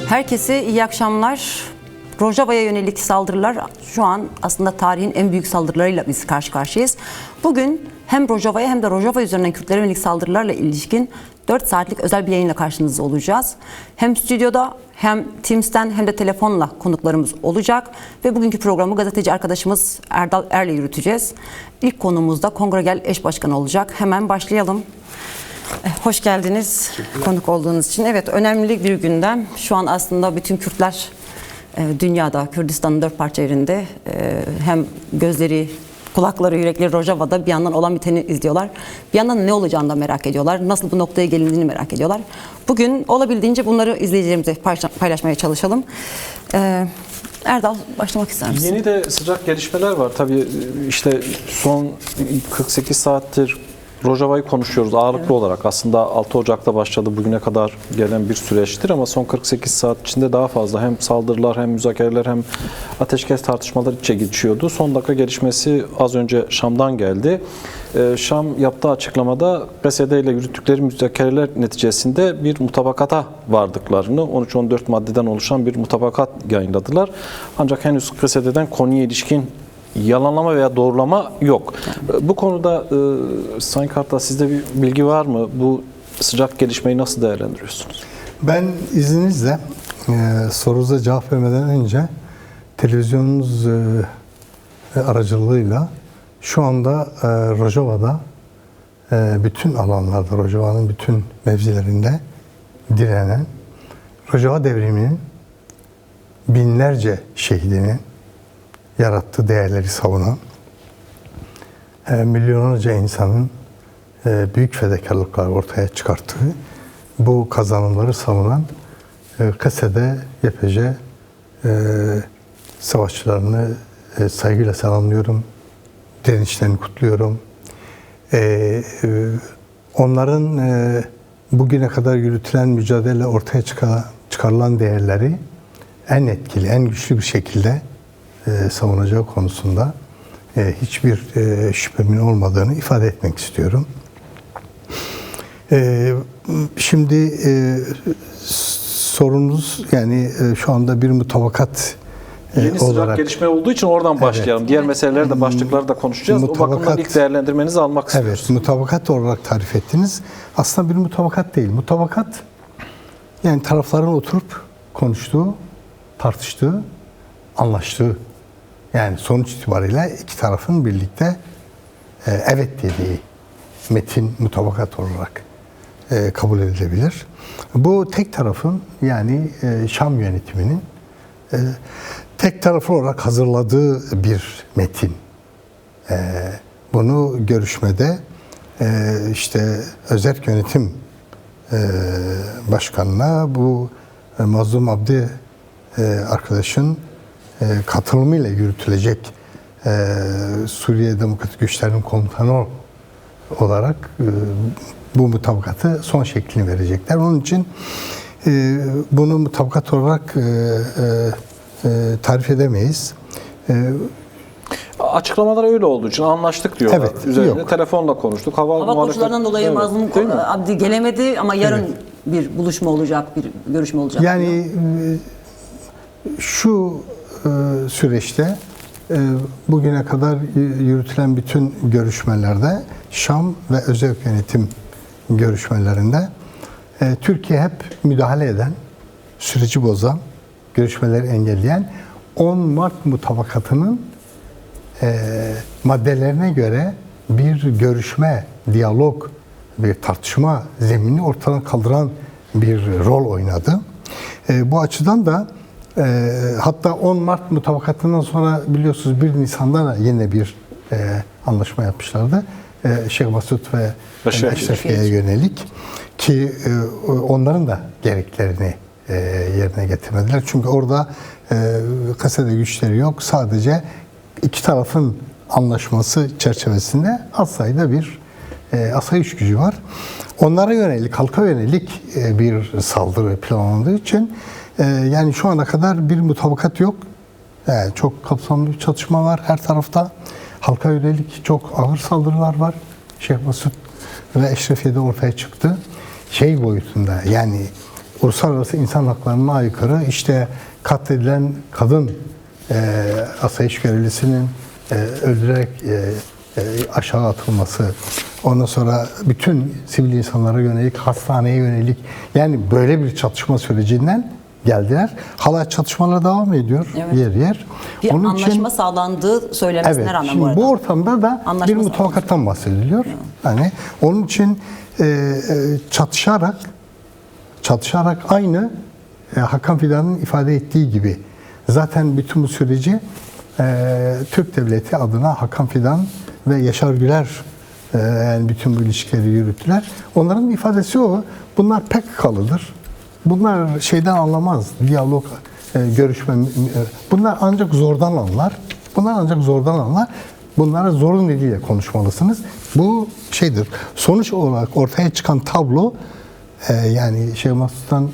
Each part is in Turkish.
Herkese iyi akşamlar. Rojava'ya yönelik saldırılar şu an aslında tarihin en büyük saldırılarıyla biz karşı karşıyayız. Bugün hem Rojava'ya hem de Rojava üzerinden Kürtlere yönelik saldırılarla ilişkin 4 saatlik özel bir yayınla karşınızda olacağız. Hem stüdyoda hem Teams'ten hem de telefonla konuklarımız olacak. Ve bugünkü programı gazeteci arkadaşımız Erdal Er'le yürüteceğiz. İlk konuğumuz da Kongregel eş başkanı olacak. Hemen başlayalım. Hoş geldiniz konuk olduğunuz için. Evet, önemli bir gündem. Şu an aslında bütün Kürtler dünyada, Kürdistan'ın 4 parça yerinde hem gözleri, kulakları, yürekleri Rojava'da bir yandan olan biteni izliyorlar. Bir yandan ne olacağını da merak ediyorlar. Nasıl bu noktaya gelindiğini merak ediyorlar. Bugün olabildiğince bunları izleyicilerimize paylaşmaya çalışalım. Erdal, başlamak ister misin? Yeni de sıcak gelişmeler var. Tabii işte son 48 saattir Rojava'yı konuşuyoruz ağırlıklı olarak. Aslında 6 Ocak'ta başladı, bugüne kadar gelen bir süreçtir ama son 48 saat içinde daha fazla hem saldırılar hem müzakereler hem ateşkes tartışmaları içe geçiyordu. Son dakika gelişmesi az önce Şam'dan geldi. Şam yaptığı açıklamada PSD ile yürüttükleri müzakereler neticesinde bir mutabakata vardıklarını, 13-14 maddeden oluşan bir mutabakat yayınladılar. Ancak henüz PSD'den konuya ilişkin yalanlama veya doğrulama yok. Bu konuda Sayın Kartal, sizde bir bilgi var mı? Bu sıcak gelişmeyi nasıl değerlendiriyorsunuz? Ben izninizle sorunuza cevap vermeden önce televizyonunuz aracılığıyla şu anda Rojava'da bütün alanlarda, Rojava'nın bütün mevzilerinde direnen, Rojava devriminin binlerce şehidinin yarattığı değerleri savunan, milyonlarca insanın büyük fedakarlıklar ortaya çıkarttığı bu kazanımları savunan KSD, YPJ savaşçılarını saygıyla selamlıyorum, direnişlerini kutluyorum. Onların bugüne kadar yürütülen mücadele ortaya çıkarılan değerleri en etkili, en güçlü bir şekilde savunacağı konusunda hiçbir şüphemin olmadığını ifade etmek istiyorum. Şimdi sorunuz yani şu anda bir mutabakat Yeni sıcak gelişme olduğu için oradan başlayalım. Evet. Diğer meseleleri de, başlıkları da konuşacağız. O bakımdan ilk değerlendirmenizi almak istiyoruz. Evet, mutabakat olarak tarif ettiniz. Aslında bir mutabakat değil. Mutabakat yani tarafların oturup konuştuğu, tartıştığı, anlaştığı. Yani sonuç itibariyle iki tarafın birlikte evet dediği metin mutabakat olarak kabul edilebilir. Bu tek tarafın yani Şam yönetiminin tek taraflı olarak hazırladığı bir metin. Bunu görüşmede işte Özerk Yönetim Başkanı'na bu Mazlum Abdi arkadaşın katılımıyla yürütülecek Suriye Demokratik Güçler'in komutanı olarak bu mutabakatı son şeklini verecekler. Onun için bunu mutabakat olarak tarif edemeyiz. Açıklamalar öyle olduğu için anlaştık diyorlar. Evet, üzerine yok. Telefonla konuştuk. Hava koşullarından dolayı evet, Mazlum Abdi gelemedi ama yarın bir buluşma olacak, bir görüşme olacak. Yani şu süreçte bugüne kadar yürütülen bütün görüşmelerde Şam ve Özerk Yönetim görüşmelerinde Türkiye hep müdahale eden, süreci bozan, görüşmeleri engelleyen 10 Mart mutabakatının maddelerine göre bir görüşme, diyalog, bir tartışma zeminini ortadan kaldıran bir rol oynadı. Bu açıdan da hatta 10 Mart mutabakatından sonra biliyorsunuz 1 Nisan'da da yine bir anlaşma yapmışlardı. Şeyh Masud ve Eşrefiye'ye yönelik ki onların da gereklerini yerine getirmediler. Çünkü orada kasede güçleri yok. Sadece iki tarafın anlaşması çerçevesinde az sayıda bir asayiş gücü var. Onlara yönelik, halka yönelik bir saldırı planlandığı için yani şu ana kadar bir mutabakat yok. Çok kapsamlı bir çatışma var her tarafta. Halka yönelik çok ağır saldırılar var. Şeyh Masud ve Eşrefiye'de ortaya çıktı. Boyutunda yani uluslararası insan haklarına aykırı, işte katledilen kadın asayiş görevlisinin öldürerek aşağı atılması, ondan sonra bütün sivil insanlara yönelik, hastaneye yönelik, yani böyle bir çatışma sürecinden geldiler. Hala çatışmalar devam ediyor yer yer. Bir anlaşma sağlandığı söylemesine evet, rağmen şimdi bu arada. bu ortamda da Anlaşma bir mutabakattan bahsediliyor. Yani onun için çatışarak aynı Hakan Fidan'ın ifade ettiği gibi zaten bütün bu süreci Türk Devleti adına Hakan Fidan ve Yaşar Güler yani bütün bu ilişkileri yürüttüler. Onların ifadesi o. Bunlar pek kalıdır. Bunlar şeyden anlamaz. Diyalog, görüşme. Bunlar ancak zordan anlar. Bunlara zorun diliyle konuşmalısınız. Bu şeydir. Sonuç olarak ortaya çıkan tablo yani Şeyh Masud'dan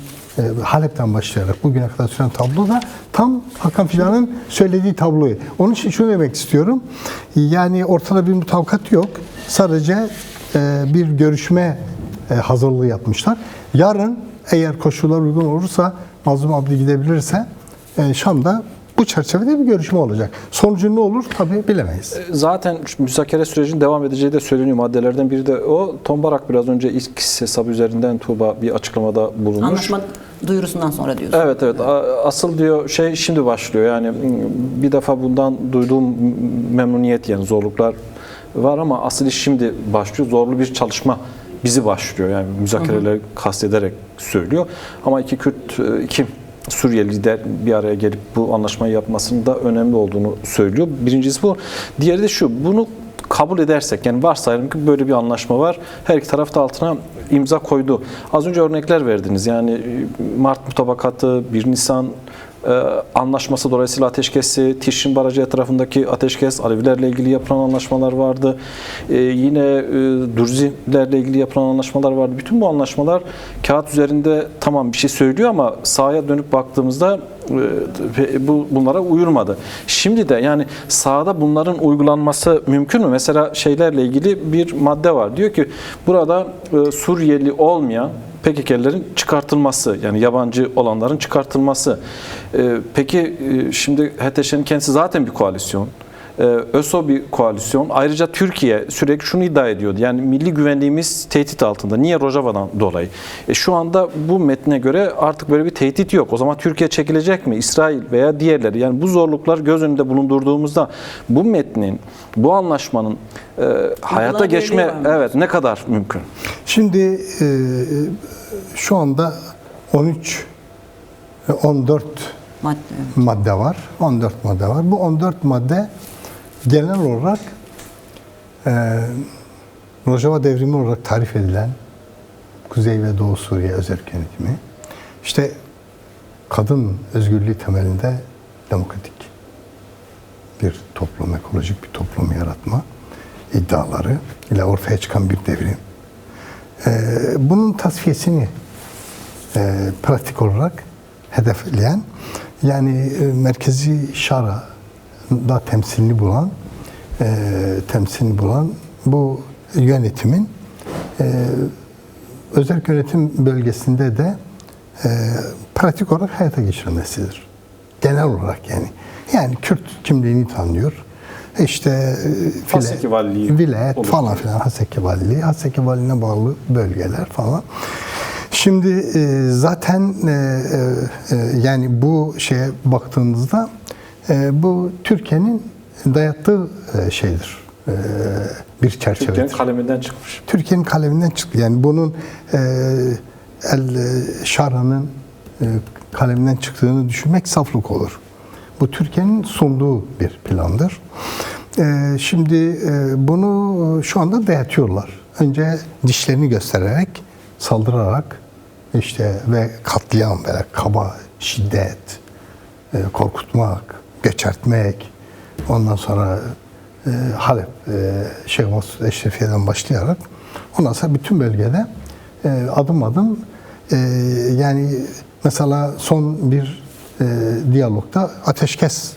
Halep'ten başlayarak bugüne kadar süren tablo da tam Hakan Fidan'ın söylediği tabloyu. Onun için şunu demek istiyorum. Yani ortada bir mutabakat yok. Sadece bir görüşme hazırlığı yapmışlar. Yarın eğer koşullar uygun olursa, Mazlum Abdi gidebilirse Şam'da bu çerçevede bir görüşme olacak. Sonucu ne olur tabii bilemeyiz. Zaten müzakere sürecinin devam edeceği de söyleniyor. Maddelerden biri de o. Tombarak biraz önce ilk hesabı üzerinden Tuğba bir açıklamada bulunmuş. Anlaşma duyurusundan sonra diyorsun. Evet. Asıl diyor şey şimdi başlıyor. Yani bir defa bundan duyduğum memnuniyet, yani zorluklar var ama asıl iş şimdi başlıyor. Zorlu bir çalışma bizi başlıyor. Yani müzakereleri kastederek söylüyor. Ama iki Suriyeli lider bir araya gelip bu anlaşmayı yapmasının da önemli olduğunu söylüyor. Birincisi bu. Diğeri de şu. Bunu kabul edersek, yani varsayalım ki böyle bir anlaşma var. Her iki taraf da altına imza koydu. Az önce örnekler verdiniz. Yani Mart mutabakatı, 1 Nisan anlaşması dolayısıyla ateşkesi, Tişrin Barajı etrafındaki ateşkes, Alevilerle ilgili yapılan anlaşmalar vardı. Yine Dürzilerle ilgili yapılan anlaşmalar vardı. Bütün bu anlaşmalar kağıt üzerinde tamam bir şey söylüyor ama sahaya dönüp baktığımızda bunlara uyulmadı. Şimdi de yani sahada bunların uygulanması mümkün mü? Mesela şeylerle ilgili bir madde var. Diyor ki burada Suriyeli olmayan PKK'lerin çıkartılması, yani yabancı olanların çıkartılması. Peki şimdi HTŞ'nin kendisi zaten bir koalisyon. ÖSO bir koalisyon. Ayrıca Türkiye sürekli şunu iddia ediyordu. Yani milli güvenliğimiz tehdit altında. Niye? Rojava'dan dolayı. Şu anda bu metne göre artık böyle bir tehdit yok. O zaman Türkiye çekilecek mi? İsrail veya diğerleri. Yani bu zorluklar göz önünde bulundurduğumuzda bu metnin, bu anlaşmanın hayata geçme ne kadar mümkün? Şimdi şu anda 14 madde var. 14 madde var. Bu 14 madde genel olarak Rojava devrimi olarak tarif edilen Kuzey ve Doğu Suriye özerk yönetimi, işte kadın özgürlüğü temelinde demokratik bir toplum, ekolojik bir toplum yaratma iddiaları ile ortaya çıkan bir devrim. Bunun tasfiyesini pratik olarak hedefleyen, yani Merkezi Şara'da temsilini bulan bu yönetimin özerk yönetim bölgesinde de pratik olarak hayata geçirilmesidir. Genel olarak yani. Yani Kürt kimliğini tanıyor. İşte Haseki Valiliği vilayet olur falan filan, Haseki Valiliği, Haseki Valiliğine bağlı bölgeler falan. Şimdi zaten yani bu şeye baktığınızda bu Türkiye'nin dayattığı şeydir. Bir çerçeve. Türkiye'nin kaleminden çıkmış. Türkiye'nin kaleminden çıktı. Yani bunun El-Şara'nın kaleminden çıktığını düşünmek saflık olur. Bu Türkiye'nin sunduğu bir plandır. Şimdi bunu şu anda dayatıyorlar. Önce dişlerini göstererek, saldırarak işte ve katliam, böyle kaba, şiddet, korkutmak, göçertmek, ondan sonra Halep, Şeyh Masud Eşrefiye'den başlayarak ondan sonra bütün bölgede adım adım yani mesela son bir diyalogda ateşkes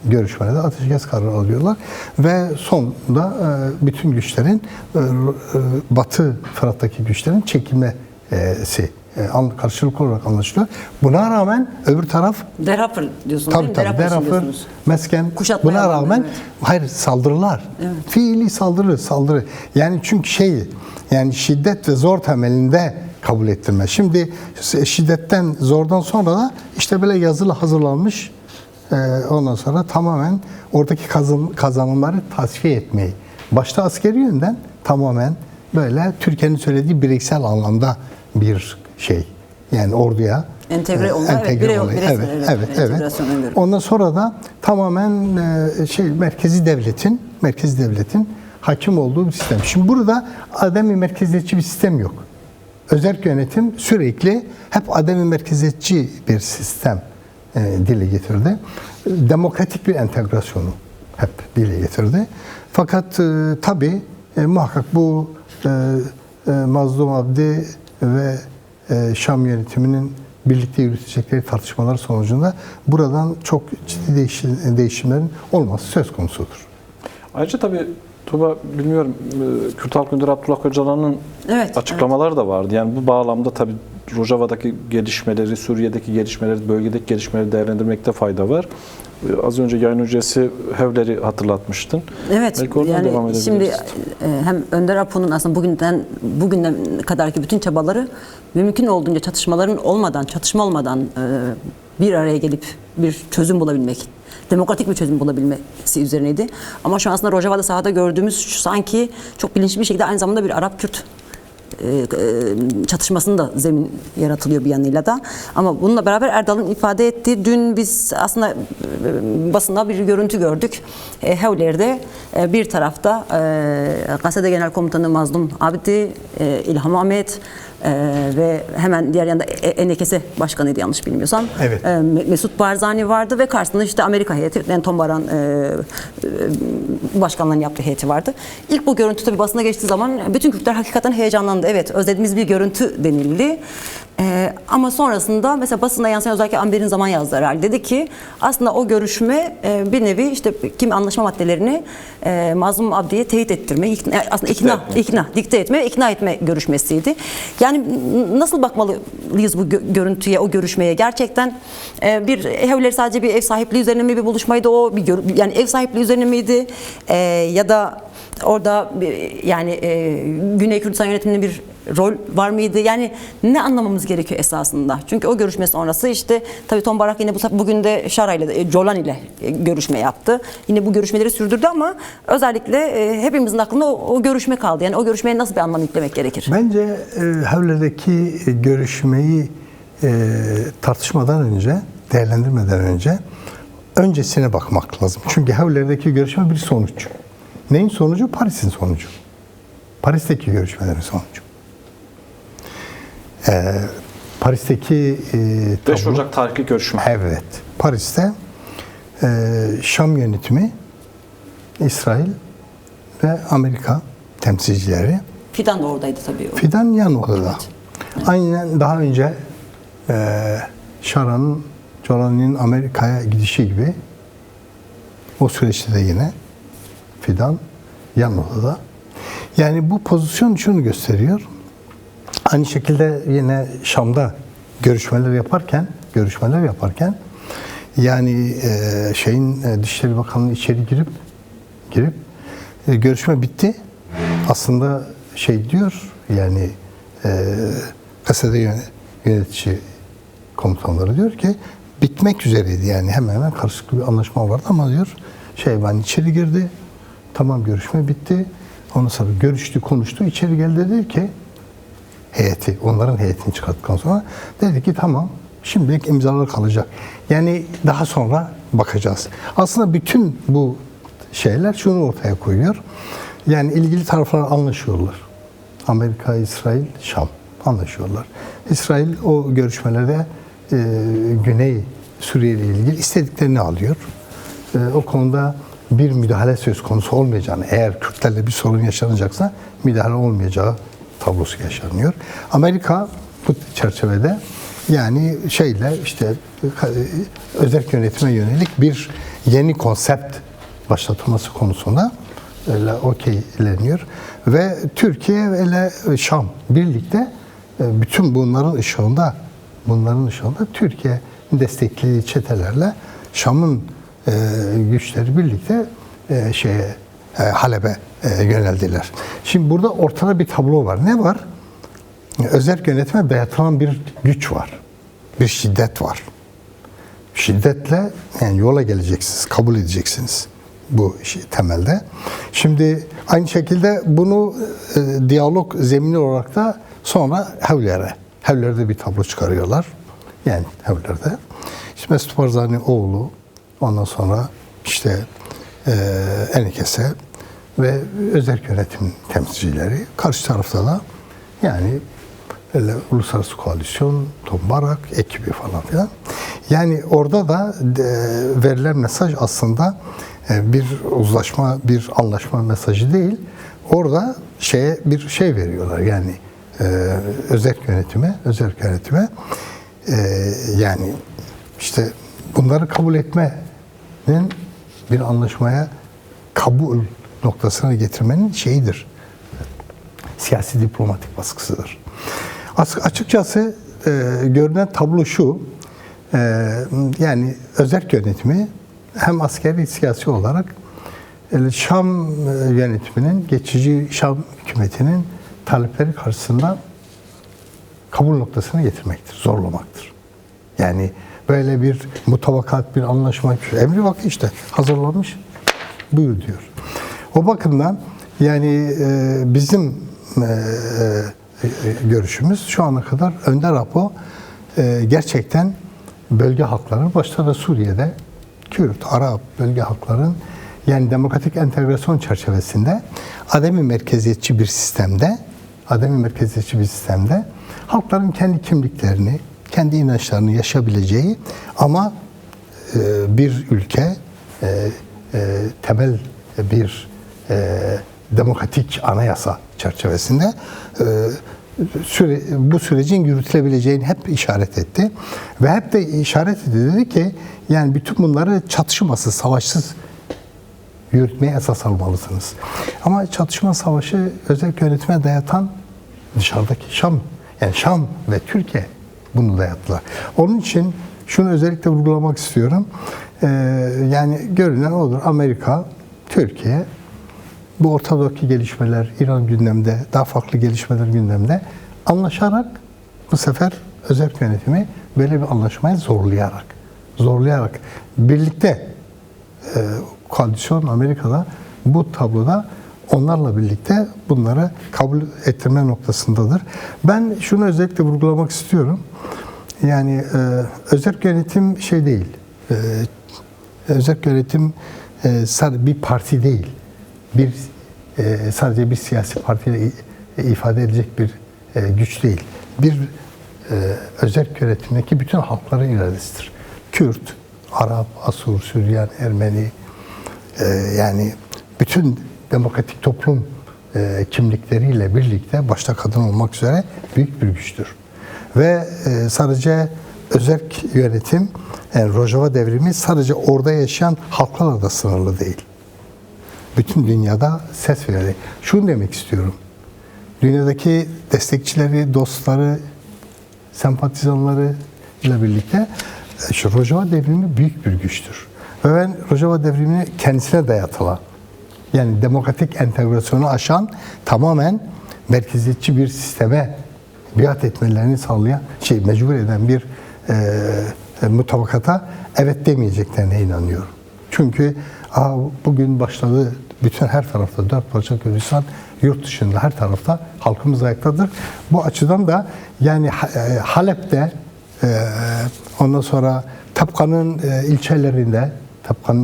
görüşmelerde ateşkes kararı alıyorlar ve sonunda bütün güçlerin Batı Fırat'taki güçlerin çekilmesi karşılıklı olarak anlaşılıyor. Buna rağmen öbür taraf Derhafır diyorsunuz değil mi? tabii Derhafır için Derafır, diyorsunuz. Mesken, Kuşatmaya buna alındı, rağmen evet. hayır saldırılar. Fiili saldırı. Yani çünkü yani şiddet ve zor temelinde kabul ettirme. Şimdi şiddetten, zordan sonra da işte böyle yazılı hazırlanmış, ondan sonra tamamen oradaki kazanımları tasfiye etmeyi. Başta askeri yönden tamamen böyle Türkiye'nin söylediği bireysel anlamda bir şey. Yani orduya Entegre olma, evet. Entegrasyona göre. Ondan sonra da tamamen merkezi devletin hakim olduğu bir sistem. Şimdi burada ademi merkeziyetçi bir sistem yok. Özerk yönetim sürekli hep ademi merkeziyetçi bir sistem dile getirdi. Demokratik bir entegrasyonu hep dile getirdi. Fakat tabii muhakkak bu Mazlum Abdi ve Şam yönetiminin birlikte yürütecekleri tartışmalar sonucunda buradan çok ciddi değişimlerin olması söz konusudur. Ayrıca tabii Tuğba, bilmiyorum, Kürt Halk Önderi Abdullah Öcalan'ın açıklamaları da vardı. Yani bu bağlamda tabii Rojava'daki gelişmeleri, Suriye'deki gelişmeleri, bölgedeki gelişmeleri değerlendirmekte fayda var. Az önce yayın öncesi Hevler'i hatırlatmıştın. Evet, belki oradan devam yani edebiliriz. şimdi hem Önder Apo'nun aslında bugünden kadarki bütün çabaları mümkün olduğunca çatışma olmadan bir araya gelip bir çözüm bulabilmek, demokratik bir çözüm bulabilmesi üzerineydi. Ama şu an aslında Rojava'da sahada gördüğümüz sanki çok bilinçli bir şekilde aynı zamanda bir Arap-Kürt çatışmasının da zemin yaratılıyor bir yanıyla da. Ama bununla beraber Erdal'ın ifade ettiği, dün biz aslında basında bir görüntü gördük. Hevler'de bir tarafta Kasede Genel Komutanı Mazlum Abdi, İlham Ahmet ve hemen diğer yanda Enekese Başkanıydı yanlış bilmiyorsam. Evet. Mesut Barzani vardı ve karşısında işte Amerika heyeti, yani Tom Baran başkanlığının yaptığı heyeti vardı. İlk bu görüntü tabii basına geçtiği zaman bütün Kürtler hakikaten heyecanlandı. Evet, özlediğimiz bir görüntü denildi. Ama sonrasında mesela basına yansıyan özellikle Amber'in zaman yazdığı herhalde dedi ki aslında o görüşme bir nevi işte kimi anlaşma maddelerini Mazlum Abdi'ye teyit ettirme, aslında dikte etme, ikna etme görüşmesiydi. Yani nasıl bakmalıyız bu görüntüye, o görüşmeye? Gerçekten bir Hevleri sadece bir ev sahipliği üzerine mi bir buluşmaydı o? Yani ev sahipliği üzerine miydi? Ya da orada yani Güney Kürdistan yönetiminde bir rol var mıydı? Yani ne anlamamız gerekiyor esasında? Çünkü o görüşme sonrası işte tabii Tom Barak yine bugün de Şara ile, Jolan ile görüşme yaptı. Yine bu görüşmeleri sürdürdü ama özellikle hepimizin aklında o görüşme kaldı. Yani o görüşmeye nasıl bir anlam yüklemek gerekir? Bence Hevler'deki görüşmeyi tartışmadan önce, değerlendirmeden önce öncesine bakmak lazım. Çünkü Hevler'deki görüşme bir sonuç. Neyin sonucu? Paris'in sonucu. Paris'teki görüşmelerin sonucu. Paris'teki 5 Ocak tarihli görüşme. Evet. Paris'te Şam yönetimi, İsrail ve Amerika temsilcileri. Fidan da oradaydı tabii. Fidan yan odada. Evet. Aynen daha önce Şara'nın, Jolani'nin Amerika'ya gidişi gibi o süreçte de yine Fidan yan odada. Yani bu pozisyon şunu gösteriyor. Aynı şekilde yine Şam'da görüşmeler yaparken yani Dışişleri Bakanlığı içeri girip görüşme bitti. Aslında diyor yani Kasede yönetici komutanları diyor ki bitmek üzereydi yani hemen karşılıklı bir anlaşma vardı ama diyor içeri girdi. Tamam, görüşme bitti. Ondan sonra görüştü, konuştu. İçeri geldi, dedi ki onların heyetini çıkarttıktan sonra dedi ki tamam, şimdilik imzalar kalacak. Yani daha sonra bakacağız. Aslında bütün bu şeyler şunu ortaya koyuyor. Yani ilgili taraflar anlaşıyorlar. Amerika, İsrail, Şam anlaşıyorlar. İsrail o görüşmelerde Güney Suriye ile ilgili istediklerini alıyor. O konuda bir müdahale söz konusu olmayacağını, eğer Kürtlerle bir sorun yaşanacaksa müdahale olmayacağı tablosu yaşanıyor. Amerika bu çerçevede yani özerk yönetime yönelik bir yeni konsept başlatılması konusunda okeyleniyor ve Türkiye ve Şam birlikte bütün bunların ışığında Türkiye desteklediği çetelerle Şam'ın güçleri birlikte Halep'e yöneldiler. Şimdi burada ortada bir tablo var. Ne var? Özerk yönetime dayatılan bir güç var. Bir şiddet var. Şiddetle yani yola geleceksiniz, kabul edeceksiniz bu temelde. Şimdi aynı şekilde bunu diyalog zemini olarak da sonra Hevler'de bir tablo çıkarıyorlar. Yani Hevler'de. İşte Mesut Barzani oğlu, ondan sonra işte Enikese ve özerk yönetim temsilcileri. Karşı tarafta da yani öyle uluslararası koalisyon, Tombarak ekibi falan filan. Yani orada da verilen mesaj aslında bir uzlaşma, bir anlaşma mesajı değil. Orada bir şey veriyorlar yani özerk yönetime yani işte bunları kabul etmenin bir anlaşmaya kabul noktasına getirmenin şeyidir. Siyasi diplomatik baskısıdır. Açıkçası görünen tablo şu, yani özerk yönetimi hem askeri siyasi olarak Şam yönetiminin, geçici Şam hükümetinin talepleri karşısında kabul noktasına getirmektir, zorlamaktır. Yani böyle bir mutabakat, bir anlaşma, emri vakti işte hazırlanmış, buyur diyor. O bakımdan yani bizim görüşümüz şu ana kadar Önder Apo gerçekten bölge halkları, başta da Suriye'de Kürt, Arap bölge halkların yani demokratik entegrasyon çerçevesinde ademi merkeziyetçi bir sistemde halkların kendi kimliklerini, kendi inançlarını yaşayabileceği ama bir ülke temel bir demokratik anayasa çerçevesinde bu sürecin yürütülebileceğini hep işaret etti. Ve hep de işaret etti, dedi ki yani bütün bunları çatışmasız, savaşsız yürütmeye esas almalısınız. Ama çatışma savaşı özerk yönetime dayatan dışarıdaki Şam, yani Şam ve Türkiye bunu dayattılar. Onun için şunu özellikle vurgulamak istiyorum. Yani görünen odur. Amerika, Türkiye, bu Orta Doğu'daki gelişmeler, İran gündemde, daha farklı gelişmeler gündemde anlaşarak bu sefer özerk yönetimi böyle bir anlaşmaya zorlayarak birlikte koalisyon Amerika'da bu tabloda onlarla birlikte bunları kabul ettirme noktasındadır. Ben şunu özellikle vurgulamak istiyorum. Yani özerk yönetim şey değil. Özerk yönetim sadece bir parti değil. Sadece bir siyasi partiyle ifade edecek bir güç değil. Bir özerk yönetimdeki bütün halkların iradesidir. Kürt, Arap, Asur, Süryan, Ermeni, yani bütün demokratik toplum kimlikleriyle birlikte başta kadın olmak üzere büyük bir güçtür. Ve sadece özerk yönetim, yani Rojava devrimi sadece orada yaşayan halklarla da sınırlı değil. Bütün dünyada ses veriyor. Şunu demek istiyorum. Dünyadaki destekçileri, dostları, sempatizanları ile birlikte şu Rojava devrimi büyük bir güçtür. Ve ben Rojava devrimini kendisine dayatılan, yani demokratik entegrasyonu aşan, tamamen merkeziyetçi bir sisteme biat etmelerini sağlayan, mecbur eden bir mutabakata evet demeyeceklerine inanıyorum. Çünkü bugün başladı bütün her tarafta, dört parça Kürdistan, yurt dışında her tarafta halkımız ayaktadır. Bu açıdan da yani Halep'te, ondan sonra Tapkan'ın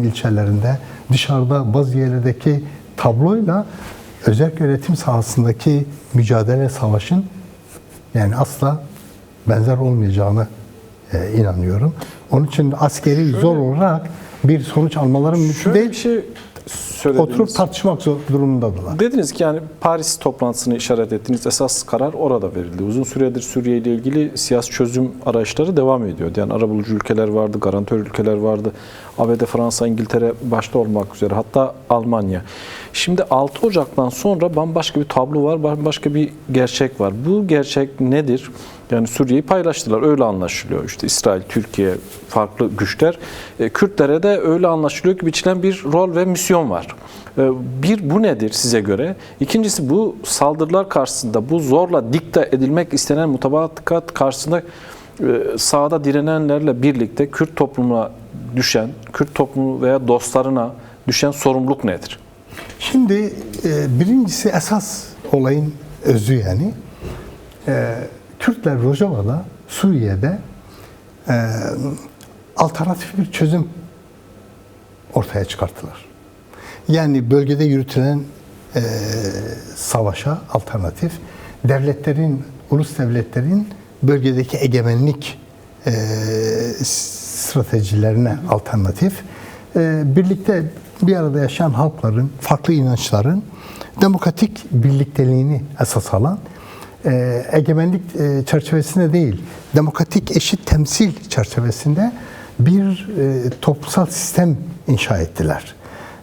ilçelerinde, dışarıda bazı yerlerdeki tabloyla özerk yönetim sahasındaki mücadele, savaşın yani asla benzer olmayacağını inanıyorum. Onun için askeri zor olarak bir sonuç almaları mümkün değil. Bir şey söylediğiniz. Oturup tartışmak durumundadılar. Dediniz ki yani Paris toplantısını işaret ettiniz. Esas karar orada verildi. Uzun süredir Suriye ile ilgili siyasi çözüm arayışları devam ediyordu. Yani arabulucu ülkeler vardı, garantör ülkeler vardı. ABD, Fransa, İngiltere başta olmak üzere, hatta Almanya. Şimdi 6 Ocak'tan sonra bambaşka bir tablo var, bambaşka bir gerçek var. Bu gerçek nedir? Yani Suriye'yi paylaştılar, öyle anlaşılıyor. İşte İsrail, Türkiye, farklı güçler. Kürtlere de öyle anlaşılıyor ki biçilen bir rol ve misyon var. Bir, bu nedir size göre? İkincisi, bu saldırılar karşısında, bu zorla dikte edilmek istenen mutabakat karşısında sahada direnenlerle birlikte Kürt toplumuna düşen, Kürt toplumu veya dostlarına düşen sorumluluk nedir? Şimdi birincisi esas olayın özü yani. Kürtler Rojava'da, Suriye'de alternatif bir çözüm ortaya çıkarttılar. Yani bölgede yürütülen savaşa alternatif, devletlerin, ulus devletlerin bölgedeki egemenlik stratejilerine alternatif, birlikte bir arada yaşayan halkların, farklı inançların demokratik birlikteliğini esas alan, egemenlik çerçevesinde değil, demokratik eşit temsil çerçevesinde bir toplumsal sistem inşa ettiler.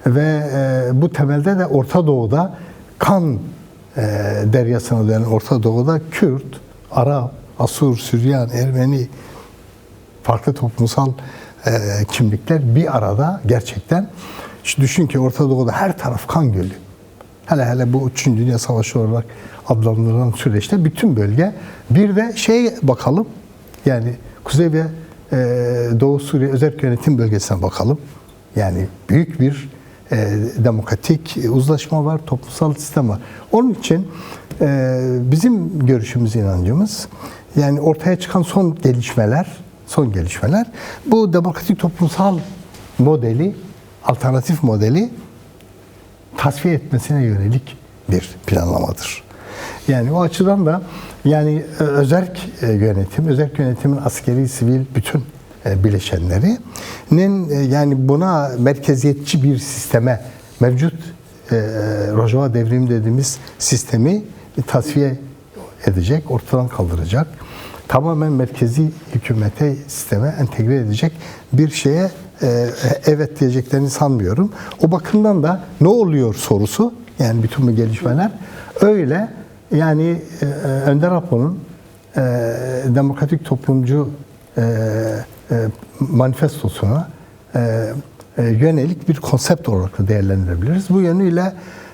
Ve bu temelde de Orta Doğu'da kan deryasına dönen Orta Doğu'da Kürt, Arap, Asur, Süryan, Ermeni, farklı toplumsal kimlikler bir arada gerçekten. İşte düşün ki Orta Doğu'da her taraf kan gölü. Hele bu 3. Dünya Savaşı olarak adlandırılan süreçte bütün bölge. Bir de bakalım, yani Kuzey ve Doğu Suriye Özerk Yönetim Bölgesi'ne bakalım. Yani büyük bir demokratik uzlaşma var, toplumsal sistem var. Onun için bizim görüşümüz, inancımız, yani ortaya çıkan son gelişmeler bu demokratik toplumsal modeli, alternatif modeli tasfiye etmesine yönelik bir planlamadır. Yani o açıdan da yani özerk yönetimin askeri, sivil bütün bileşenlerinin yani buna merkeziyetçi bir sisteme, mevcut Rojava devrimi dediğimiz sistemi tasfiye edecek, ortadan kaldıracak. Tamamen merkezi hükümete, sisteme entegre edecek bir şeye evet diyeceklerini sanmıyorum. O bakımdan da ne oluyor sorusu, yani bütün bu gelişmeler öyle, yani Önder Apo'nun demokratik toplumcu manifestosuna yönelik bir konsept olarak da değerlendirebiliriz. Bu yönüyle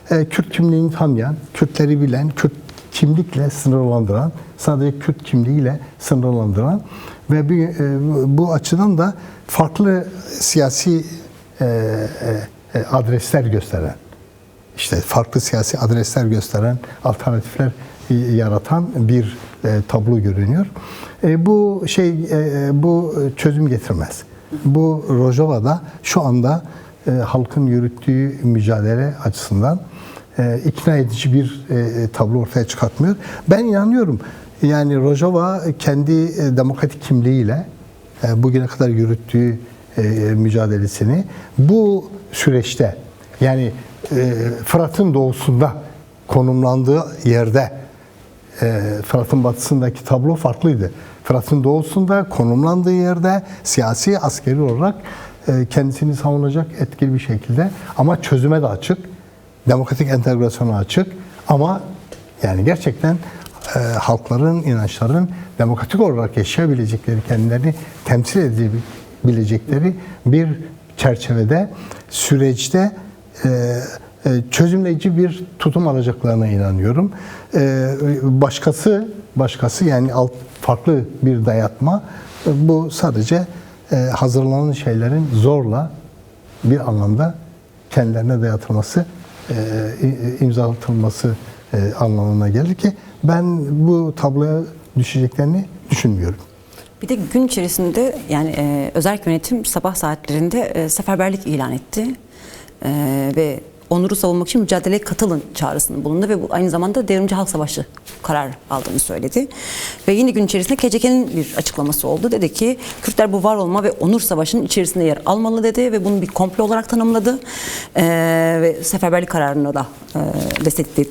Kürt kimliğini tanıyan, Kürtleri bilen, Kürt kimlikle sınırlandıran, sadece Kürt kimliğiyle sınırlandıran ve bu açıdan da farklı siyasi adresler gösteren, işte farklı siyasi adresler gösteren, alternatifler yaratan bir tablo görünüyor. Bu çözüm getirmez. Bu Rojava'da şu anda halkın yürüttüğü mücadele açısından ikna edici bir tablo ortaya çıkartmıyor. Ben inanıyorum, yani Rojava kendi demokratik kimliğiyle bugüne kadar yürüttüğü mücadelesini bu süreçte, yani Fırat'ın doğusunda konumlandığı yerde, Fırat'ın batısındaki tablo farklıydı. Fırat'ın doğusunda konumlandığı yerde siyasi, askeri olarak kendisini savunacak etkili bir şekilde, ama çözüme de açık, demokratik entegrasyona açık, ama yani gerçekten halkların, inançların demokratik olarak yaşayabilecekleri, kendilerini temsil edebilecekleri bir çerçevede, süreçte çözümleyici bir tutum alacaklarına inanıyorum. Başkası yani farklı bir dayatma, bu sadece hazırlanan şeylerin zorla bir anlamda kendilerine dayatılması, imzalatılması anlamına gelir ki ben bu tabloya düşeceklerini düşünmüyorum. Bir de gün içerisinde yani özerk yönetim sabah saatlerinde seferberlik ilan etti ve onuru savunmak için mücadeleye katılın çağrısında bulundu ve bu aynı zamanda devrimci halk savaşı karar aldığını söyledi. Ve yine gün içerisinde KCK'nin bir açıklaması oldu. Dedi ki Kürtler bu var olma ve onur savaşının içerisinde yer almalı dedi ve bunu bir komplo olarak tanımladı. Ve seferberlik kararını da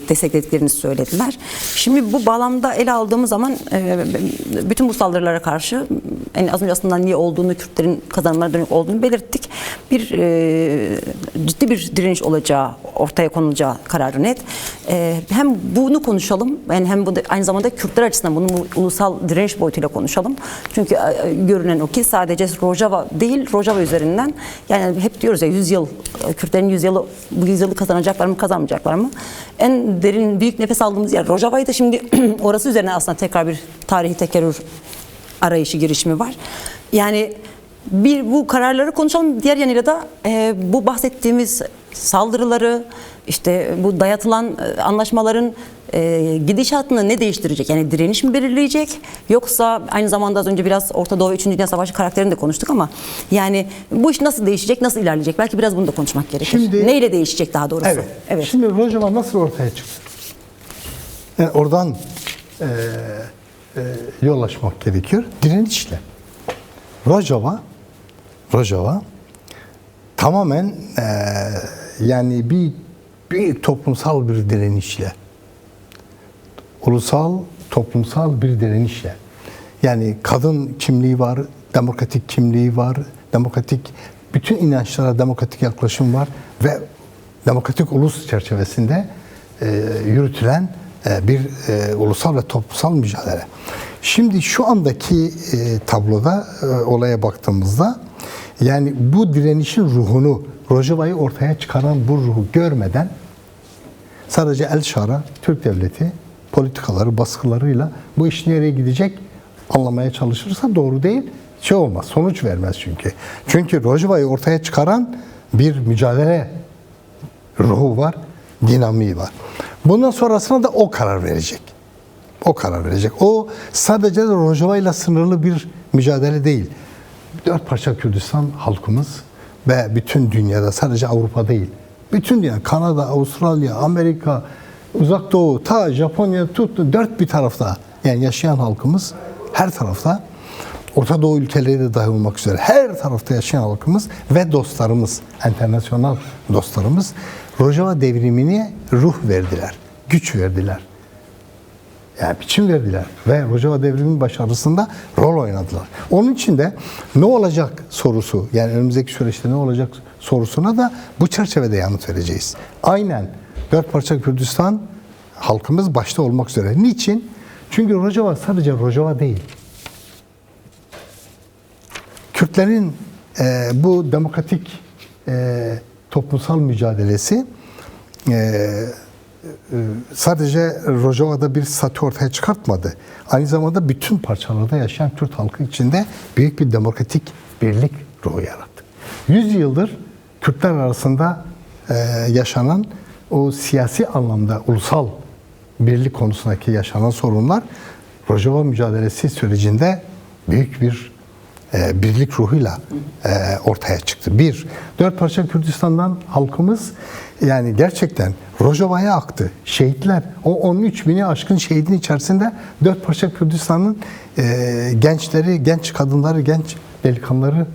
desteklediklerini söylediler. Şimdi bu bağlamda ele aldığımız zaman bütün bu saldırılara karşı yani az önce aslında niye olduğunu, Kürtlerin kazanımlara dönük olduğunu belirttik. Ciddi bir direniş olacağı, ortaya konulacağı kararı net. Hem bunu konuşalım, yani hem aynı zamanda Kürtler açısından bunu ulusal direniş boyutuyla konuşalım. Çünkü görünen o ki sadece Rojava değil, Rojava üzerinden yani hep diyoruz ya 100 yıl, Kürtlerin 100 yılı, bu 100 yılı kazanacaklar mı, kazanmayacaklar mı? En derin, büyük nefes aldığımız yer Rojava'yı da şimdi orası üzerine aslında tekrar bir tarihi tekerrür arayışı, girişimi var. Yani bu kararları konuşalım. Diğer yanıyla da bu bahsettiğimiz saldırıları, işte bu dayatılan anlaşmaların gidişatını ne değiştirecek? Yani direniş mi belirleyecek? Yoksa aynı zamanda az önce biraz Orta Doğu ve 3. Dünya Savaşı karakterini de konuştuk ama yani bu iş nasıl değişecek, nasıl ilerleyecek? Belki biraz bunu da konuşmak gerekir. Neyle değişecek daha doğrusu? Evet. Şimdi Rojava nasıl ortaya çıktı? Yani oradan yol açmak gerekiyor. Direnişle. Rojava tamamen yani bir toplumsal bir direnişle, ulusal toplumsal bir direnişle, yani kadın kimliği var, demokratik kimliği var, demokratik bütün inançlara demokratik yaklaşım var ve demokratik ulus çerçevesinde yürütülen bir ulusal ve toplumsal mücadele. Şimdi şu andaki tabloda olaya baktığımızda yani bu direnişin ruhunu, Rojava'yı ortaya çıkaran bu ruhu görmeden sadece El Şara, Türk Devleti politikaları, baskılarıyla bu iş nereye gidecek anlamaya çalışırsa doğru değil. Olmaz, sonuç vermez çünkü. Çünkü Rojava'yı ortaya çıkaran bir mücadele ruhu var, dinamiği var. Bundan sonrasına da o karar verecek. O sadece Rojava ile sınırlı bir mücadele değil. 4 parça Kürdistan halkımız ve bütün dünyada, sadece Avrupa değil, bütün dünya, Kanada, Avustralya, Amerika, Uzak Doğu, ta Japonya tuttu, 4 bir tarafta yani yaşayan halkımız her tarafta, Orta Doğu ülkeleri de dahil olmak üzere her tarafta yaşayan halkımız ve dostlarımız, internasyonal dostlarımız Rojava devrimine ruh verdiler, güç verdiler. Yani biçim verdiler ve Rojava devriminin başarısında rol oynadılar. Onun için de ne olacak sorusu, yani önümüzdeki süreçte ne olacak sorusuna da bu çerçevede yanıt vereceğiz. Aynen 4 parça Kürdistan halkımız başta olmak üzere. Niçin? Çünkü Rojava sadece Rojava değil. Kürtlerin bu demokratik toplumsal mücadelesi sadece Rojava'da bir statü ortaya çıkartmadı. Aynı zamanda bütün parçalarda yaşayan Kürt halkı içinde büyük bir demokratik birlik ruhu yarattı. 100 yıldır Kürtler arasında yaşanan o siyasi anlamda ulusal birlik konusundaki yaşanan sorunlar Rojava mücadelesi sürecinde büyük bir birlik ruhuyla ortaya çıktı. 4 parça Kürdistan'dan halkımız yani gerçekten Rojava'ya aktı. Şehitler, o 13 bini aşkın şehidin içerisinde 4 parça Kürdistan'ın gençleri, genç kadınları, genç delikanlıları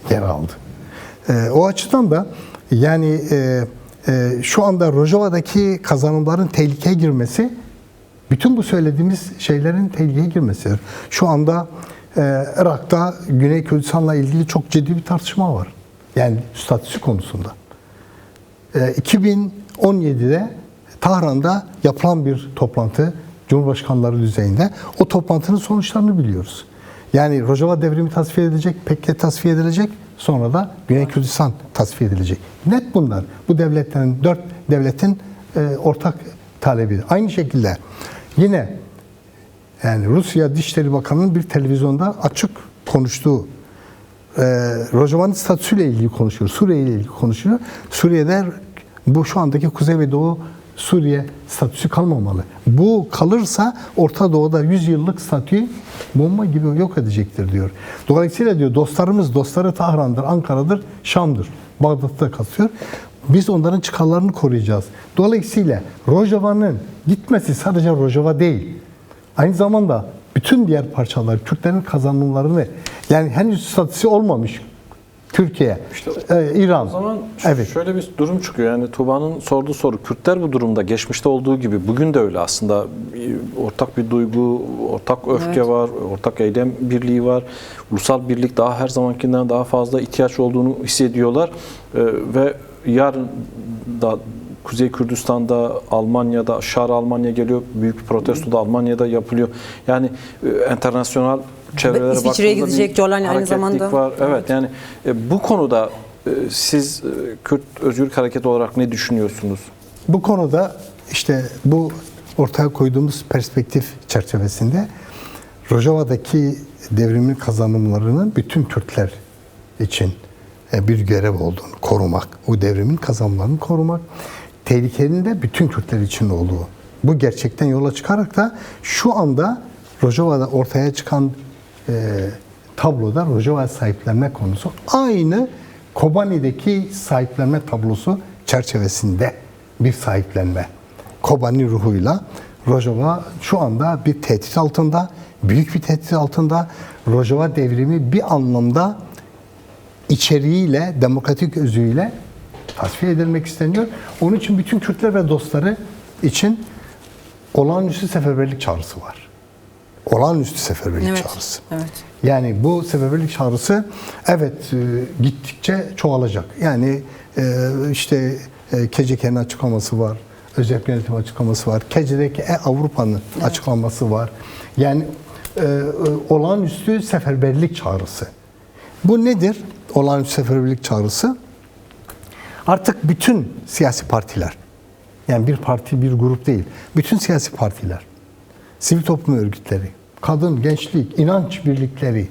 yer aldı. O açıdan da yani şu anda Rojava'daki kazanımların tehlikeye girmesi, bütün bu söylediğimiz şeylerin tehlikeye girmesidir. Şu anda Irak'ta Güney Kürdistan'la ilgili çok ciddi bir tartışma var. Yani statüsü konusunda. 2017'de Tahran'da yapılan bir toplantı, Cumhurbaşkanları düzeyinde. O toplantının sonuçlarını biliyoruz. Yani Rojava devrimi tasfiye edilecek, PKK tasfiye edilecek, sonra da Güney Kürdistan tasfiye edilecek. Net bunlar. Bu devletlerin, 4 devletin ortak talebi. Aynı şekilde yine yani Rusya Dışişleri Bakanı'nın bir televizyonda açık konuştuğu Rojava'nın statüsüyle ilgili konuşuyor. Suriye ile ilgili konuşuyor. Suriye'de bu şu andaki Kuzey ve Doğu Suriye statüsü kalmamalı. Bu kalırsa Orta Doğu'da 100 yıllık statüyü bomba gibi yok edecektir diyor. Dolayısıyla diyor dostları Tahran'dır, Ankara'dır, Şam'dır. Bağdat'ta katıyor. Biz onların çıkarlarını koruyacağız. Dolayısıyla Rojava'nın gitmesi sadece Rojava değil. Aynı zamanda bütün diğer parçalar, Kürtlerin kazanımlarını, yani henüz statüsü olmamış Türkiye, İran. O zaman evet. şöyle bir durum çıkıyor. Yani Tuğba'nın sorduğu soru, Kürtler bu durumda geçmişte olduğu gibi bugün de öyle aslında. Ortak bir duygu, ortak öfke var, ortak eylem birliği var. Ulusal birlik daha her zamankinden daha fazla ihtiyaç olduğunu hissediyorlar. Ve yarın da Kuzey Kürdistan'da, Almanya'da, Şar Almanya geliyor. Büyük bir protesto da Almanya'da yapılıyor. Yani internasyonal çevrelere İsviçre'ye baktığımızda gidecek bir Jolani aynı hareketlik zamanda. var. Evet, yani bu konuda siz Kürt Özgürlük Hareketi olarak ne düşünüyorsunuz? Bu konuda işte bu ortaya koyduğumuz perspektif çerçevesinde Rojava'daki devrimin kazanımlarının bütün Kürtler için bir görev olduğunu korumak, bu devrimin kazanımlarını korumak, tehlikenin de bütün Kürtler için olduğu. Bu gerçekten yola çıkarak da şu anda Rojava'da ortaya çıkan tabloda Rojava sahiplenme konusu aynı Kobani'deki sahiplenme tablosu çerçevesinde bir sahiplenme. Kobani ruhuyla Rojava şu anda bir tehdit altında, büyük bir tehdit altında. Rojava devrimi bir anlamda içeriğiyle, demokratik özüyle tasfiye edilmek isteniyor. Onun için bütün Kürtler ve dostları için olağanüstü seferberlik çağrısı var. Olağanüstü seferberlik çağrısı. Evet. Yani bu seferberlik çağrısı gittikçe çoğalacak. Yani işte KCK'nin açıklaması var, özel yönetim açıklaması var, KC'deki Avrupa'nın açıklaması var. Yani olağanüstü seferberlik çağrısı. Bu nedir? Olağanüstü seferberlik çağrısı. Artık bütün siyasi partiler, yani bir parti, bir grup değil, bütün siyasi partiler, sivil toplum örgütleri, kadın, gençlik, inanç birlikleri,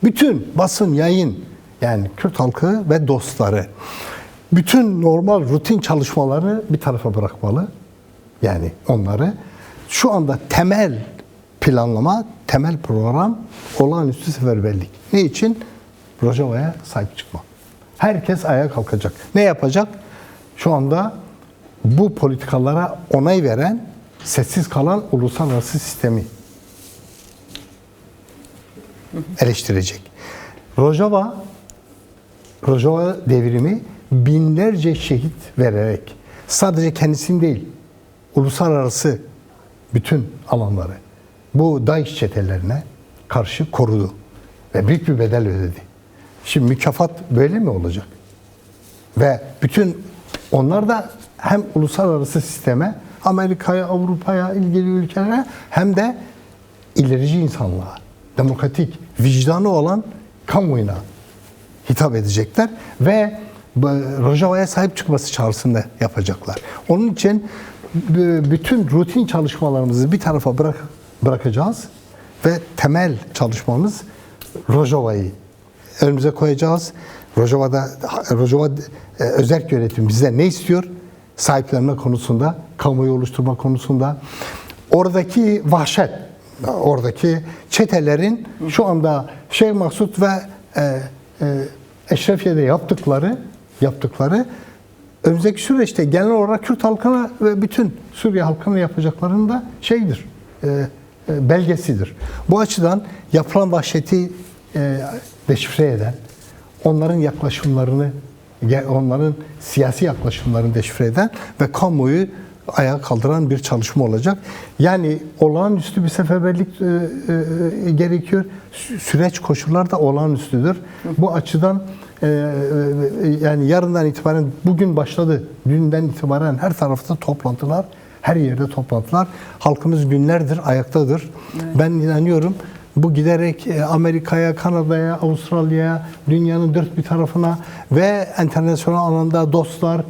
bütün basın, yayın, yani Kürt halkı ve dostları, bütün normal rutin çalışmaları bir tarafa bırakmalı. Yani onları şu anda temel planlama, temel program olağanüstü seferberlik. Ne için? Rojava'ya sahip çıkma. Herkes ayağa kalkacak. Ne yapacak? Şu anda bu politikalara onay veren, sessiz kalan uluslararası sistemi eleştirecek. Rojava devrimi binlerce şehit vererek sadece kendisini değil, uluslararası bütün alanları bu DAEŞ çetelerine karşı korudu ve büyük bir bedel ödedi. Şimdi mükafat böyle mi olacak? Ve bütün onlar da hem uluslararası sisteme, Amerika'ya, Avrupa'ya, ilgili ülkelere hem de ilerici insanlığa, demokratik, vicdanı olan kamuoyuna hitap edecekler ve Rojava'ya sahip çıkması çağrısını yapacaklar. Onun için bütün rutin çalışmalarımızı bir tarafa bırakacağız ve temel çalışmamız Rojava'yı önümüze koyacağız. Rojava özerk yönetim bize ne istiyor? Sahiplenme konusunda, kamuoyu oluşturma konusunda. Oradaki vahşet, oradaki çetelerin şu anda Şeyh Maksut ve Eşrefiye'de yaptıkları önümüzdeki süreçte genel olarak Kürt halkına ve bütün Suriye halkına yapacaklarının da belgesidir. Bu açıdan yapılan vahşeti deşifre eden, onların yaklaşımlarını, onların siyasi yaklaşımlarını deşifre eden ve kamuoyu ayağa kaldıran bir çalışma olacak. Yani olağanüstü bir seferberlik gerekiyor. Süreç koşullar da olağanüstüdür. Bu açıdan yani yarından itibaren, bugün başladı, dünden itibaren her tarafta toplantılar, her yerde toplantılar. Halkımız günlerdir ayaktadır. Evet. Ben inanıyorum bu giderek Amerika'ya, Kanada'ya, Avustralya'ya, dünyanın dört bir tarafına ve internasyonel alanda dostlar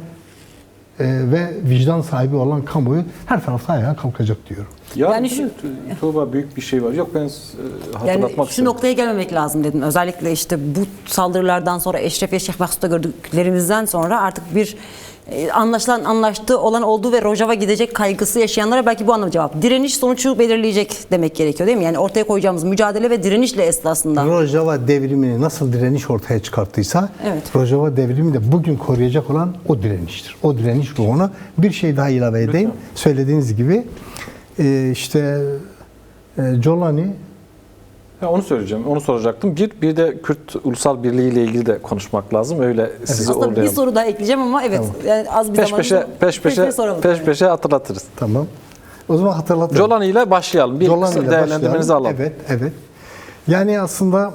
ve vicdan sahibi olan kamuoyu her tarafta ayağa kalkacak diyorum. Yani Tuğba büyük bir şey var. Yok, ben hatırlatmak yani şu noktaya gelmemek lazım dedim. Özellikle işte bu saldırılardan sonra, Eşrefiye Şeyh Maksut'ta gördüklerimizden sonra artık bir anlaştığı olan olduğu ve Rojava gidecek kaygısı yaşayanlara belki bu anlamda cevap. Direniş sonucu belirleyecek demek gerekiyor değil mi? Yani ortaya koyacağımız mücadele ve direnişle esasında. Rojava devrimini nasıl direniş ortaya çıkarttıysa, evet, Rojava devrimi de bugün koruyacak olan o direniştir. O direniş ruhunu bir şey daha ilave edeyim. Lütfen. Söylediğiniz gibi işte Jolani Ya onu söyleyeceğim, onu soracaktım. Bir de Kürt Ulusal Birliği ile ilgili de konuşmak lazım. Öyle sizi Aslında bir orlayalım. soru daha ekleyeceğim ama evet yani az bir zaman Peş peşe hatırlatırız. tamam. O zaman hatırlatalım. Jolani ile başlayalım. Bir Jolani kısa ile değerlendirmenizi başlayalım. alalım. Evet, evet. Yani aslında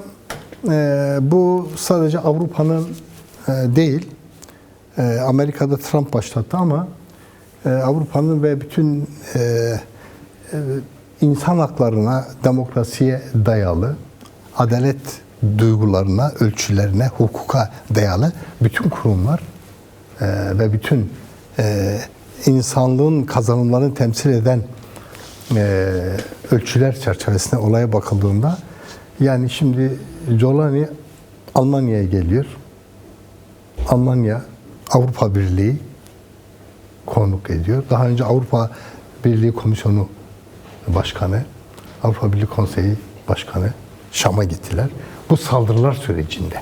bu sadece Avrupa'nın değil, Amerika'da Trump başlattı ama Avrupa'nın ve bütün insan haklarına, demokrasiye dayalı, adalet duygularına, ölçülerine, hukuka dayalı bütün kurumlar ve bütün insanlığın kazanımlarını temsil eden ölçüler çerçevesinde olaya bakıldığında, yani şimdi Jolani Almanya'ya geliyor. Almanya Avrupa Birliği konuk ediyor. Daha önce Avrupa Birliği Komisyonu Başkanı, Avrupa Birliği Konseyi Başkanı Şam'a gittiler. Bu saldırılar sürecinde.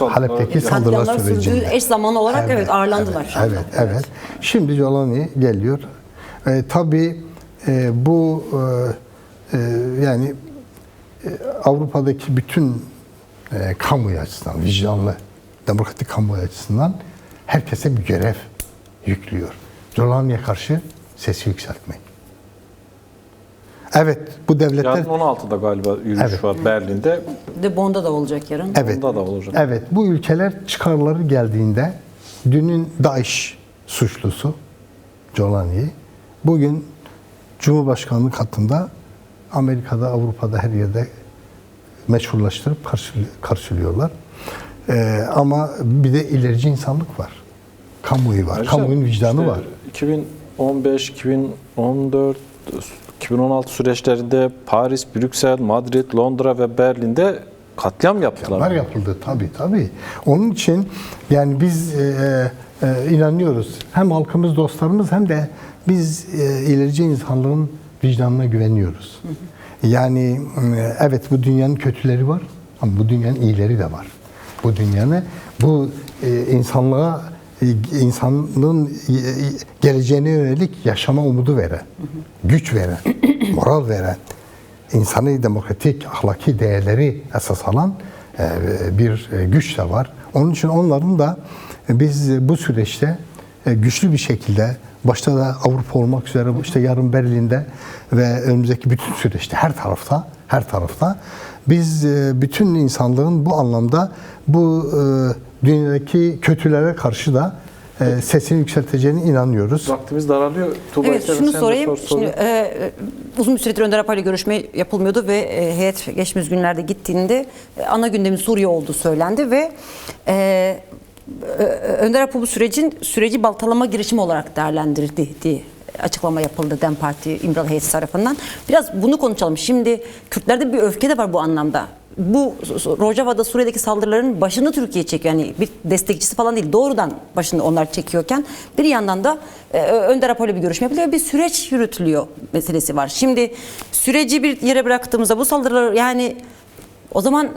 Halep'teki saldırılar katliamlar sürdüğü sürecinde. eş zamanlı olarak evet ağırlandılar. Evet. Şimdi Jolani geliyor. Tabii bu yani Avrupa'daki bütün kamuoyu açısından, vicdanlı, demokratik kamuoyu açısından herkese bir görev yüklüyor. Jolani'ye karşı sesi yükseltmek. Evet, bu devletler... Yarın 16'da galiba yürüyüş var Berlin'de. De Bond'a da olacak yarın. Evet, Onda da olacak. evet, bu ülkeler çıkarları geldiğinde dünün DAEŞ suçlusu Jolani'yi bugün Cumhurbaşkanlık hattında Amerika'da, Avrupa'da her yerde meşrulaştırıp karşılıyorlar. Ama bir de ilerici insanlık var. Kamuoyu var. Ayrıca Kamuoyunun vicdanı işte var. 2015, 2014, 2016 süreçlerinde Paris, Brüksel, Madrid, Londra ve Berlin'de katliam yaptılar. Var yapıldı tabii. Onun için yani biz inanıyoruz. Hem halkımız, dostlarımız hem de biz ilerici insanlığın vicdanına güveniyoruz. Yani evet bu dünyanın kötüleri var ama bu dünyanın iyileri de var. Bu dünyanın insanlığa insanlığın geleceğine yönelik yaşama umudu veren, güç veren, moral veren, insani demokratik, ahlaki değerleri esas alan bir güç de var. Onun için onların da biz bu süreçte güçlü bir şekilde başta da Avrupa olmak üzere işte yarın Berlin'de ve önümüzdeki bütün süreçte her tarafta biz bütün insanlığın bu anlamda bu dünyadaki kötülere karşı da sesini yükselteceğine inanıyoruz. Vaktimiz daralıyor. Tuğba, Evet, şunu sen de sorayım. sor. Şimdi, uzun bir süredir Önder Apay'la görüşme yapılmıyordu ve heyet geçtiğimiz günlerde gittiğinde ana gündemin Suriye olduğu söylendi ve Önder Apay bu süreci baltalama girişimi olarak değerlendirdi diye açıklama yapıldı DEM Parti İmralı heyeti tarafından. Biraz bunu konuşalım. Şimdi Kürtlerde bir öfke de var bu anlamda. Bu Rojava'da Suriye'deki saldırıların başını Türkiye çekiyor. Yani bir destekçisi falan değil. Doğrudan başını onlar çekiyorken bir yandan da Önder Apay'la bir görüşme yapılıyor. Bir süreç yürütülüyor meselesi var. Şimdi süreci bir yere bıraktığımızda bu saldırılar yani o zaman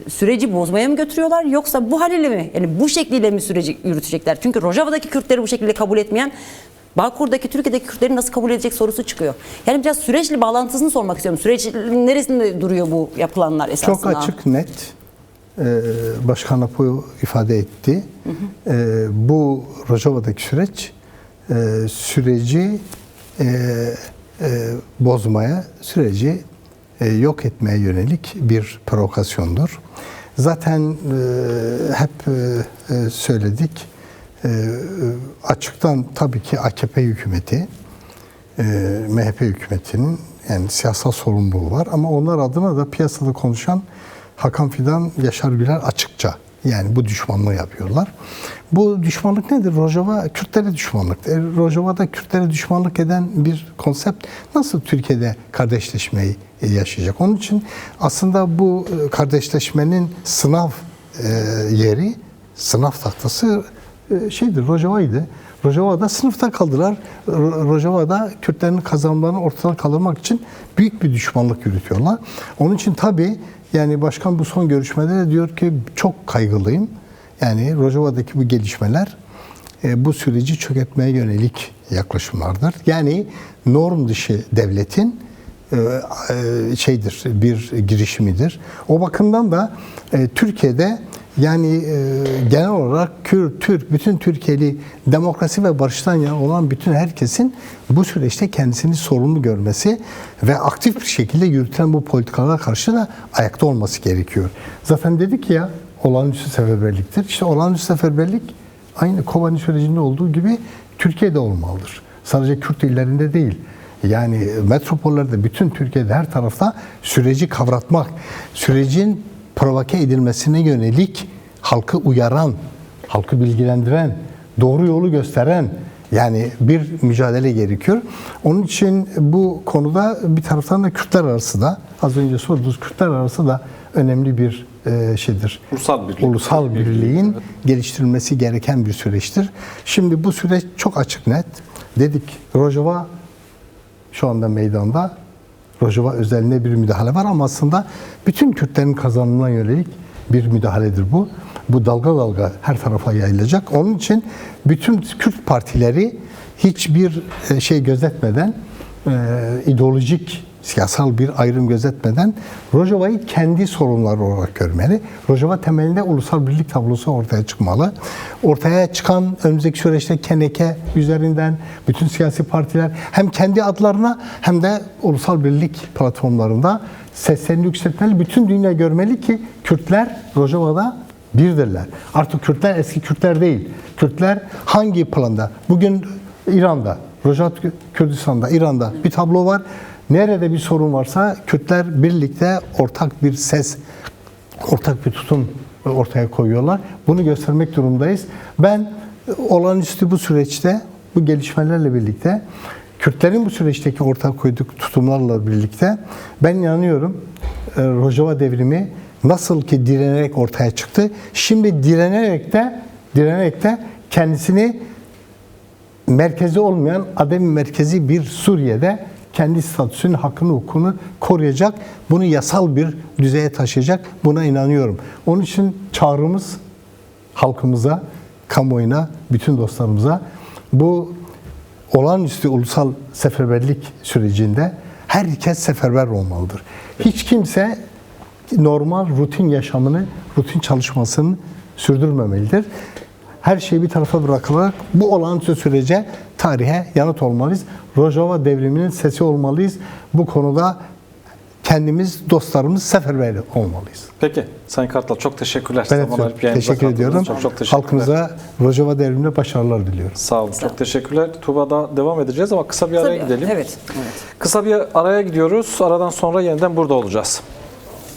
süreci bozmaya mı götürüyorlar yoksa bu haliyle mi? Yani bu şekliyle mi süreci yürütecekler? Çünkü Rojava'daki Kürtleri bu şekilde kabul etmeyen Bağkur'daki Türkiye'deki Kürtleri nasıl kabul edecek sorusu çıkıyor. Yani biraz süreçli bağlantısını sormak istiyorum. Süreç neresinde duruyor bu yapılanlar esasında? Çok açık, net. Başkan Apay ifade etti. Bu Rojava'daki süreç süreci bozmaya, süreci yok etmeye yönelik bir provokasyondur. Zaten hep söyledik. Açıktan tabii ki AKP hükümeti, MHP hükümetinin yani siyasal sorumluluğu var ama onlar adına da piyasada konuşan Hakan Fidan, Yaşar Güler açıkça yani bu düşmanlığı yapıyorlar. Bu düşmanlık nedir? Rojava Kürtlere düşmanlık. Rojava'da Kürtlere düşmanlık eden bir konsept nasıl Türkiye'de kardeşleşmeyi yaşayacak? Onun için aslında bu kardeşleşmenin sınav yeri, sınav tahtası Rojava'ydı. Rojava'da sınıfta kaldılar. Rojava'da Kürtlerin kazanımlarını ortadan kaldırmak için büyük bir düşmanlık yürütüyorlar. Onun için tabii yani başkan bu son görüşmede de diyor ki çok kaygılıyım. Yani Rojava'daki bu gelişmeler bu süreci çökertmeye yönelik yaklaşımlardır. Yani norm dışı devletin bir girişimidir. O bakımdan da Türkiye'de yani genel olarak Kürt, Türk, bütün Türkiye'li demokrasi ve barıştan yana olan bütün herkesin bu süreçte kendisini sorumlu görmesi ve aktif bir şekilde yürütülen bu politikalara karşı da ayakta olması gerekiyor. Zaten dedik ya, olağanüstü seferberliktir. İşte olağanüstü seferberlik aynı Kobani sürecinde olduğu gibi Türkiye'de olmalıdır. Sadece Kürt illerinde değil. Yani metropollerde, bütün Türkiye'de her tarafta süreci kavratmak, sürecin provoke edilmesine yönelik halkı uyaran, halkı bilgilendiren, doğru yolu gösteren yani bir mücadele gerekiyor. Onun için bu konuda bir taraftan da Kürtler arası da, az önce sorduğunuz Kürtler arası da önemli bir şeydir. Ulusal birliğin geliştirilmesi gereken bir süreçtir. Şimdi bu süreç çok açık, net. Dedik, Rojava şu anda meydanda. Rojava özelliğinde bir müdahale var ama aslında bütün Kürtlerin kazanımına yönelik bir müdahaledir bu. Bu dalga dalga her tarafa yayılacak. Onun için bütün Kürt partileri hiçbir şey gözetmeden, ideolojik, siyasal bir ayrım gözetmeden Rojava'yı kendi sorunları olarak görmeli. Rojava temelinde ulusal birlik tablosu ortaya çıkmalı. Ortaya çıkan önümüzdeki süreçte Keneke üzerinden bütün siyasi partiler hem kendi adlarına hem de ulusal birlik platformlarında seslerini yükseltmeli. Bütün dünya görmeli ki Kürtler Rojava'da birdirler. Artık Kürtler eski Kürtler değil. Kürtler hangi planda? Bugün İran'da, Rojava Kürdistan'da, İran'da bir tablo var. Nerede bir sorun varsa Kürtler birlikte ortak bir ses, ortak bir tutum ortaya koyuyorlar. Bunu göstermek durumundayız. Ben olağanüstü bu süreçte, bu gelişmelerle birlikte, Kürtlerin bu süreçteki ortak koyduğu tutumlarla birlikte ben inanıyorum Rojava devrimi nasıl ki direnerek ortaya çıktı. Şimdi direnerek de kendisini merkezi olmayan adem merkezi bir Suriye'de kendi statüsünün, hakkını, hukukunu koruyacak. Bunu yasal bir düzeye taşıyacak. Buna inanıyorum. Onun için çağrımız halkımıza, kamuoyuna, bütün dostlarımıza bu olağanüstü ulusal seferberlik sürecinde herkes seferber olmalıdır. Hiç kimse normal rutin yaşamını, rutin çalışmasını sürdürmemelidir. Her şeyi bir tarafa bırakılarak bu olağanüstü sürece, tarihe yanıt olmalıyız. Rojava devriminin sesi olmalıyız. Bu konuda kendimiz, dostlarımız seferber olmalıyız. Peki Sayın Kartal, çok teşekkürler. Ben teşekkür ediyorum. Çok teşekkürler. Halkımıza Rojava devrimine başarılar diliyorum. Sağ olun. Çok teşekkürler. Tuğba'da devam edeceğiz ama kısa bir araya gidelim. Evet. Kısa bir araya gidiyoruz. Aradan sonra yeniden burada olacağız.